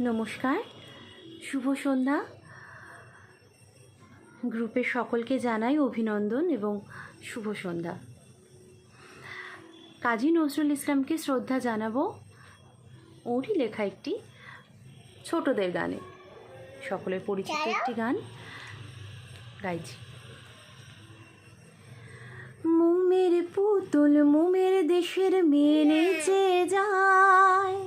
নমস্কার, শুভ সন্ধ্যা। গ্রুপের সকলকে জানাই অভিনন্দন এবং শুভ সন্ধ্যা। কাজী নজরুল ইসলামকে শ্রদ্ধা জানাবো ওরই লেখা একটি ছোটদের গানে, সকলের পরিচিত একটি গান গাইছি। মোমের পুতুল মোমের দেশের মেয়ে নেচে যায়,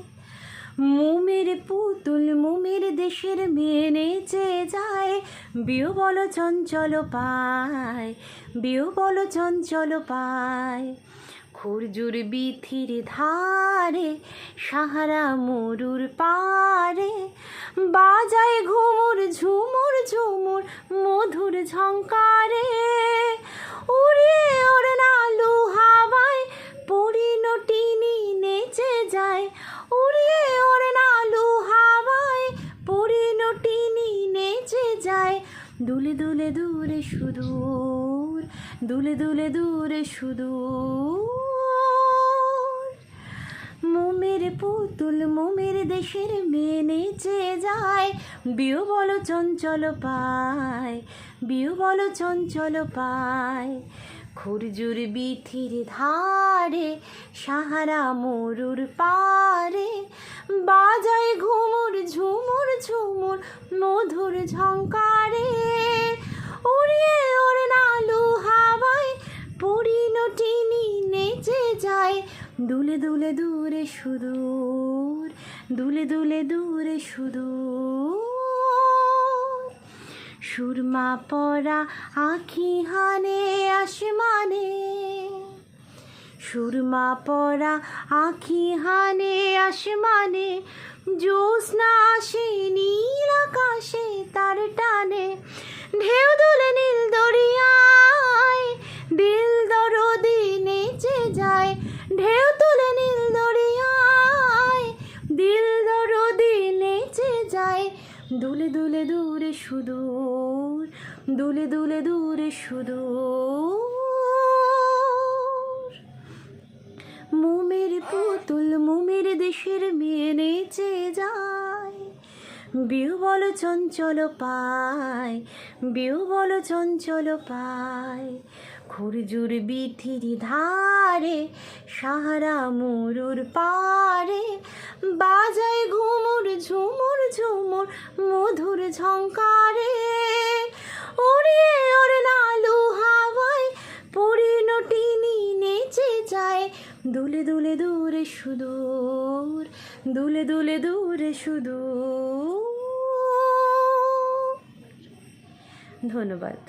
মোমের পুতুল মোমের দেশের মেয়ে নেচে যায়, বিউ বলো চঞ্চল পায়, বিউ বলো চঞ্চল পায়। খুরজুর বিথির ধারে সাহারা মরুর পারে, বাজায় ঘুমুর ঝুমুর ঝুমুর মধুর ঝঙ্কারে। উড়িয়ে ওড়ে নালু হাওয়ায় পরিণটিনি নেচে যায়, উড়িয়ে ওড়ে নালু হাওয়ায় পরিণটিনি নেচে যায়। দুলে দুলে দূরে সুদূর, দুলে দুলে দূরে সুদূর। মোমের পুতুল মোমের দেশের মেয়ে নেচে যায়, বিউ বলো চঞ্চল পায়, বিউ বলো চঞ্চল পায়। খুরজুর বিথির ধারে সাহারা মরুর পারে, বাজায় ঘুমুর ঝুমুর ঝুমুর মধুর ঝঙ্কারে। উড়িয়ে ওড়ে নালু হাওয়ায় পরিণটিনি নেচে যায়, দুলে দুলে দূরে সুদূর, দুলে দুলে দূরে সুদূর। সুরমা পরা আঁখি হানে আসমানে, সুরমা পরা আঁখি হানে আসমানে, জ্যোৎস্না আসে নীল আকাশে তার টানে। ঢেউ দুলে নীল দরিয়ায় দিল দরদি নেচে যায়, ঢেউ তুলে নীল দরিয়ায় দিল দরদি নেচে যায়। দুলে দুলে দূরে সুদূর, দুলে দুলে দূরে সুদূর। মোমের পুতুল মোমের দেশের মেয়ে নেচে যায়, বিউ বলো চঞ্চল পায়, বিউ বলো চঞ্চল পায়। খুরজুর বিথির ধারে সাহারা মরুর পারে, বাজায় ঘুমুর ঝুমুর ঝুমুর মধুর ঝঙ্কারে। উড়িয়ে ওড়ে নালু হাওয়ায় পরিণটিনি নেচে যায়, দুলে দুলে দূরে সুদূর, দুলে দুলে দূরে সুদূর। ধন্যবাদ।